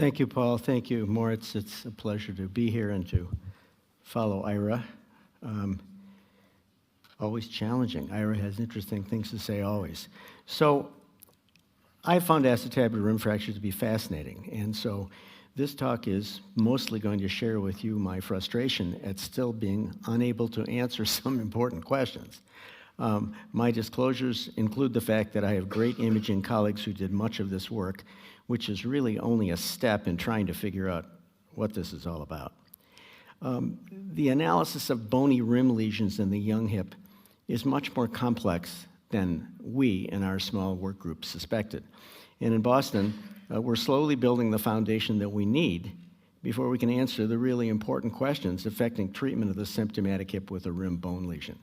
Thank you, Paul. Thank you, Moritz. It's a pleasure to be here and to follow Ira. Always challenging. Ira has interesting things to say always. So I found acetabular rim fractures to be fascinating, and so this talk is mostly going to share with you my frustration at still being unable to answer some important questions. My disclosures include the fact that I have great imaging colleagues who did much of this work, which is really only a step in trying to figure out what this is all about. The analysis of bony rim lesions in the young hip is much more complex than we in our small work group suspected. And in Boston, we're slowly building the foundation that we need before we can answer the really important questions affecting treatment of the symptomatic hip with a rim bone lesion.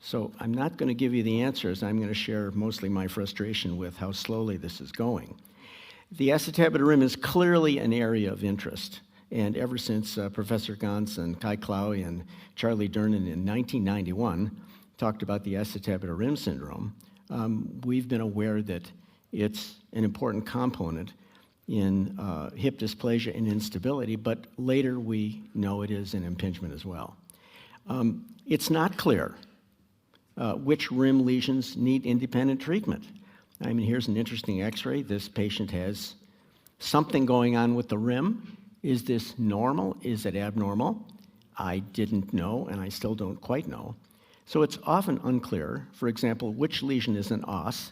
So I'm not going to give you the answers. I'm going to share mostly my frustration with how slowly this is going. The acetabular rim is clearly an area of interest. And ever since Professor Gans and Kai Clowie and Charlie Durnan in 1991 talked about the acetabular rim syndrome, we've been aware that it's an important component in hip dysplasia and instability, but later we know it is an impingement as well. It's not clear which rim lesions need independent treatment. I mean, here's an interesting x-ray. This patient has something going on with the rim. Is this normal? Is it abnormal? I didn't know, and I still don't quite know. So it's often unclear, for example, which lesion is an os,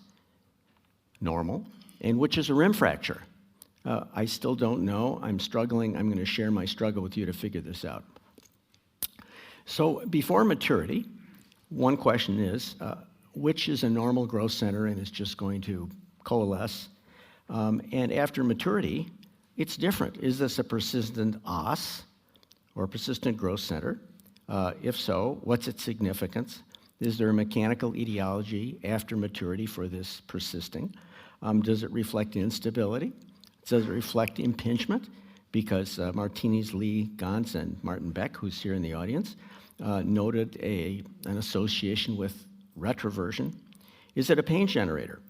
normal, and which is a rim fracture. I still don't know. I'm struggling. I'm going to share my struggle with you to figure this out. So before maturity, one question is, which is a normal growth center and is just going to coalesce? And after maturity, it's different. Is this a persistent os or a persistent growth center? If so, what's its significance? Is there a mechanical etiology after maturity for this persisting? Does it reflect instability? Does it reflect impingement? Because Martinez, Lee, Gans, and Martin Beck, who's here in the audience, noted an association with retroversion. Is it a pain generator?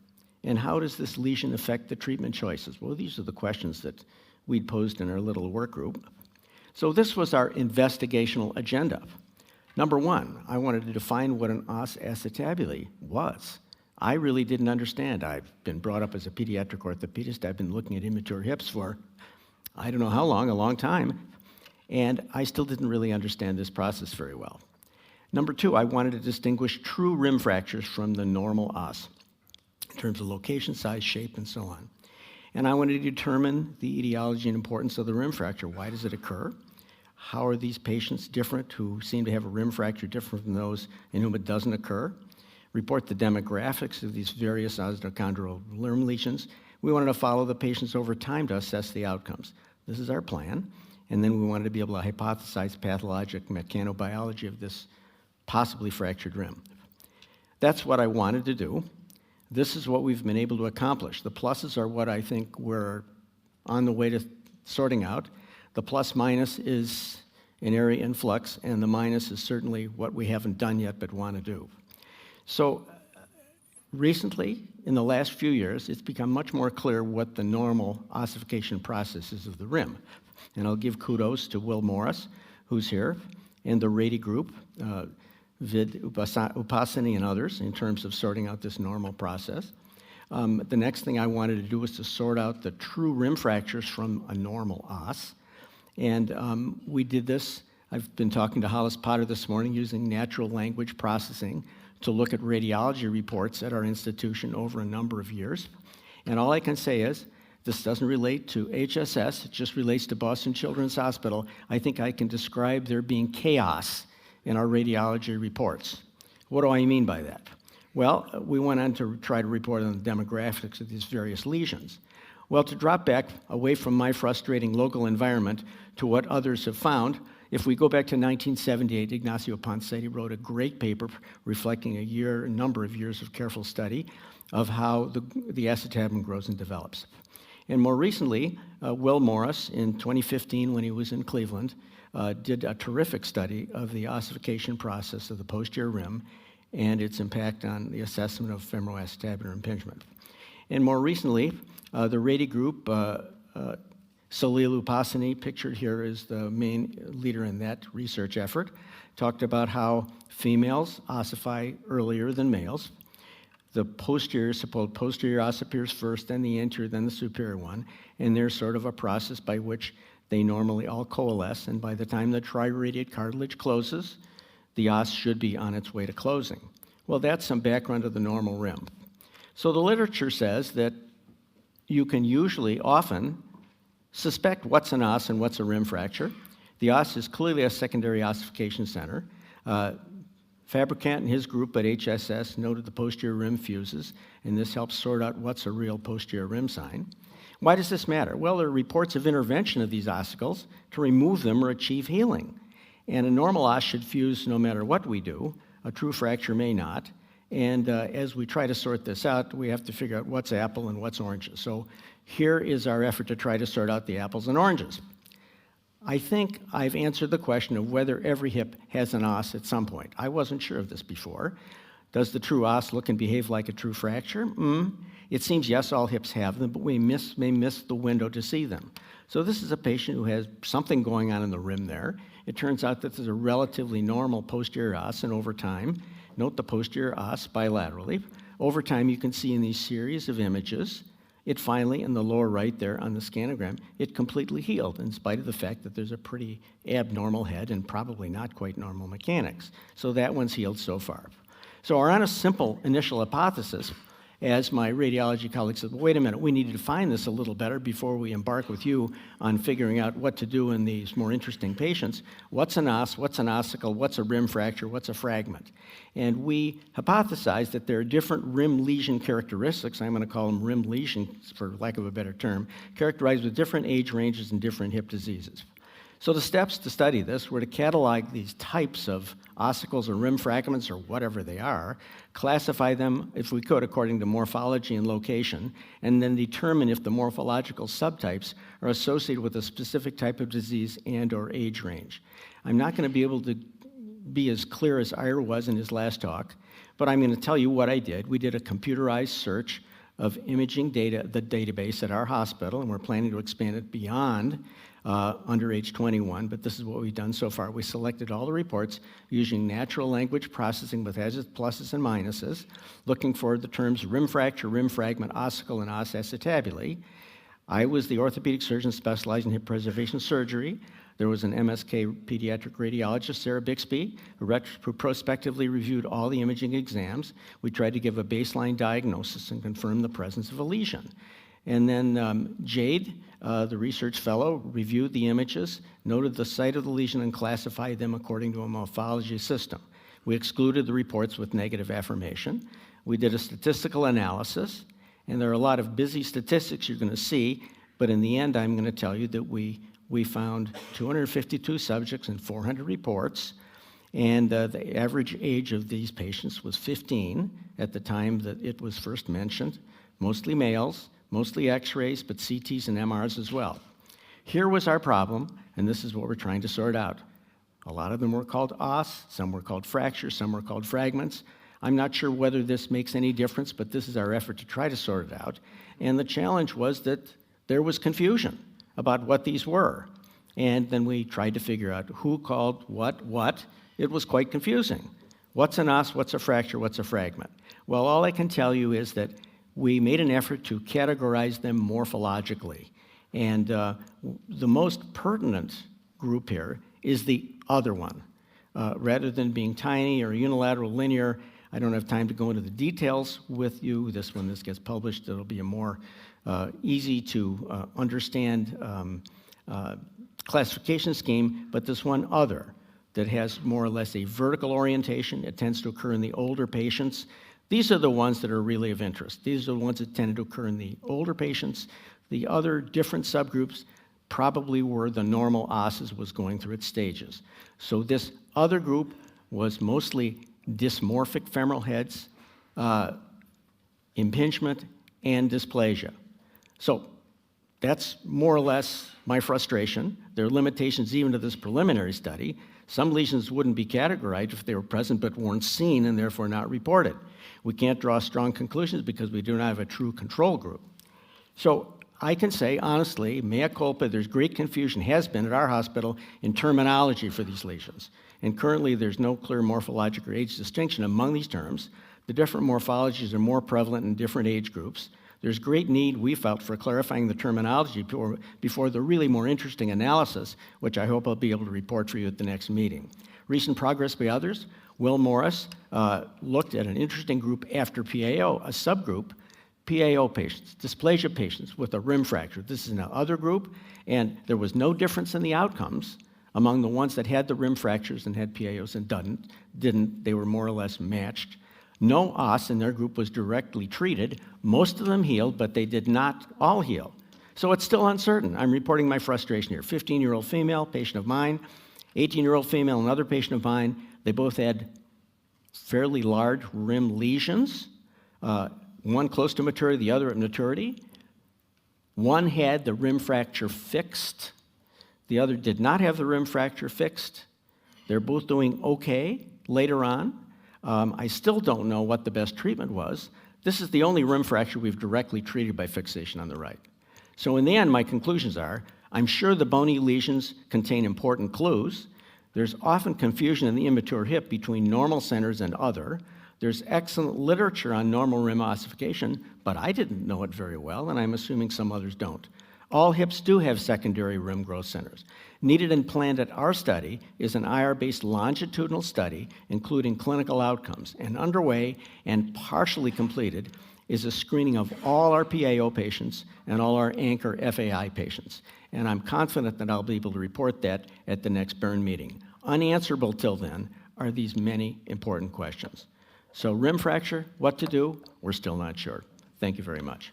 And how does this lesion affect the treatment choices? Well, these are the questions that we'd posed in our little work group. So this was our investigational agenda. Number one, I wanted to define what an os acetabulae was. I really didn't understand. I've been brought up as a pediatric orthopedist. I've been looking at immature hips for I don't know how long, a long time, and I still didn't really understand this process very well. Number two, I wanted to distinguish true rim fractures from the normal os in terms of location, size, shape, and so on. And I wanted to determine the etiology and importance of the rim fracture. Why does it occur? How are these patients different who seem to have a rim fracture different from those in whom it doesn't occur? Report the demographics of these various osteochondral rim lesions. We wanted to follow the patients over time to assess the outcomes. This is our plan. And then we wanted to be able to hypothesize pathologic mechanobiology of this possibly fractured rim. That's what I wanted to do. This is what we've been able to accomplish. The pluses are what I think we're on the way to sorting out. The plus minus is an area in flux, and the minus is certainly what we haven't done yet but want to do. So recently, in the last few years, it's become much more clear what the normal ossification process is of the rim. And I'll give kudos to Will Morris, who's here, and the Rady group, Vid Upasani and others, in terms of sorting out this normal process. The next thing I wanted to do was to sort out the true rim fractures from a normal os. And we did this. I've been talking to Hollis Potter this morning using natural language processing to look at radiology reports at our institution over a number of years. And all I can say is, this doesn't relate to HSS, it just relates to Boston Children's Hospital. I think I can describe there being chaos in our radiology reports. What do I mean by that? Well, we went on to try to report on the demographics of these various lesions. Well, to drop back away from my frustrating local environment to what others have found, if we go back to 1978, Ignacio Poncetti wrote a great paper reflecting a number of years of careful study of how the acetabulum grows and develops. And more recently, Will Morris, in 2015 when he was in Cleveland, did a terrific study of the ossification process of the posterior rim and its impact on the assessment of femoroacetabular impingement. And more recently, the Rady group Salil Upasani, pictured here, is the main leader in that research effort, talked about how females ossify earlier than males. The posterior, supposed posterior os appears first, then the anterior, then the superior one, and there's sort of a process by which they normally all coalesce, and by the time the triradiate cartilage closes, the os should be on its way to closing. Well, that's some background of the normal rim. So the literature says that you can usually, often, suspect what's an os and what's a rim fracture. The os is clearly a secondary ossification center. Fabricant and his group at HSS noted the posterior rim fuses, and this helps sort out what's a real posterior rim sign. Why does this matter? Well, there are reports of intervention of these ossicles to remove them or achieve healing. And a normal os should fuse no matter what we do. A true fracture may not. And as we try to sort this out, we have to figure out what's apple and what's oranges. So here is our effort to try to sort out the apples and oranges. I think I've answered the question of whether every hip has an os at some point. I wasn't sure of this before. Does the true os look and behave like a true fracture? It seems yes, all hips have them, but we may miss the window to see them. So this is a patient who has something going on in the rim there. It turns out that there's a relatively normal posterior os, and over time, note the posterior os bilaterally. Over time, you can see in these series of images, it finally, in the lower right there on the scanogram, it completely healed, in spite of the fact that there's a pretty abnormal head and probably not quite normal mechanics. So that one's healed so far. So our honest, simple initial hypothesis, as my radiology colleague said, well, wait a minute, we need to define this a little better before we embark with you on figuring out what to do in these more interesting patients. What's an os, what's an ossicle, what's a rim fracture, what's a fragment? And we hypothesized that there are different rim lesion characteristics, I'm going to call them rim lesions for lack of a better term, characterized with different age ranges and different hip diseases. So the steps to study this were to catalog these types of ossicles or rim fragments or whatever they are, classify them, if we could, according to morphology and location, and then determine if the morphological subtypes are associated with a specific type of disease and or age range. I'm not going to be able to be as clear as Ira was in his last talk, but I'm going to tell you what I did. We did a computerized search of imaging data, the database at our hospital, and we're planning to expand it beyond under age 21, but this is what we've done so far. We selected all the reports using natural language processing with pluses and minuses, looking for the terms rim fracture, rim fragment, ossicle, and os acetabulae. I was the orthopedic surgeon specializing in hip preservation surgery. There was an MSK pediatric radiologist, Sarah Bixby, who prospectively reviewed all the imaging exams. We tried to give a baseline diagnosis and confirm the presence of a lesion. And then Jade, the research fellow, reviewed the images, noted the site of the lesion, and classified them according to a morphology system. We excluded the reports with negative affirmation. We did a statistical analysis, and there are a lot of busy statistics you're going to see, but in the end, I'm going to tell you that we found 252 subjects and 400 reports, and the average age of these patients was 15 at the time that it was first mentioned, mostly males, mostly x-rays, but CTs and MRs as well. Here was our problem, and this is what we're trying to sort out. A lot of them were called os, some were called fractures, some were called fragments. I'm not sure whether this makes any difference, but this is our effort to try to sort it out. And the challenge was that there was confusion about what these were. And then we tried to figure out who called what. It was quite confusing. What's an os, what's a fracture, what's a fragment? Well, all I can tell you is that we made an effort to categorize them morphologically. And the most pertinent group here is the other one. Rather than being tiny or unilateral linear, I don't have time to go into the details with you. When this gets published, it'll be a more easy to understand classification scheme, but this one other that has more or less a vertical orientation. It tends to occur in the older patients. These are the ones that are really of interest. These are the ones that tended to occur in the older patients. The other different subgroups probably were the normal os as was going through its stages. So this other group was mostly dysmorphic femoral heads, impingement, and dysplasia. So that's more or less my frustration. There are limitations even to this preliminary study. Some lesions wouldn't be categorized if they were present but weren't seen and therefore not reported. We can't draw strong conclusions because we do not have a true control group. So I can say honestly, mea culpa, there's great confusion, has been at our hospital, in terminology for these lesions. And currently there's no clear morphologic or age distinction among these terms. The different morphologies are more prevalent in different age groups. There's great need, we felt, for clarifying the terminology before the really more interesting analysis, which I hope I'll be able to report for you at the next meeting. Recent progress by others. Will Morris looked at an interesting group after PAO, a subgroup, PAO patients, dysplasia patients with a rim fracture. This is an other group, and there was no difference in the outcomes among the ones that had the rim fractures and had PAOs and didn't. They were more or less matched. No OS in their group was directly treated. Most of them healed, but they did not all heal. So it's still uncertain. I'm reporting my frustration here. 15-year-old female, patient of mine, 18-year-old female, another patient of mine. They both had fairly large rim lesions, one close to maturity, the other at maturity. One had the rim fracture fixed. The other did not have the rim fracture fixed. They're both doing okay later on. I still don't know what the best treatment was. This is the only rim fracture we've directly treated by fixation on the right. So in the end, my conclusions are, I'm sure the bony lesions contain important clues. There's often confusion in the immature hip between normal centers and other. There's excellent literature on normal rim ossification, but I didn't know it very well, and I'm assuming some others don't. All hips do have secondary rim growth centers. Needed and planned at our study is an IR-based longitudinal study, including clinical outcomes, and underway and partially completed is a screening of all our PAO patients and all our anchor FAI patients. And I'm confident that I'll be able to report that at the next Bern meeting. Unanswerable till then are these many important questions. So rim fracture, what to do? We're still not sure. Thank you very much.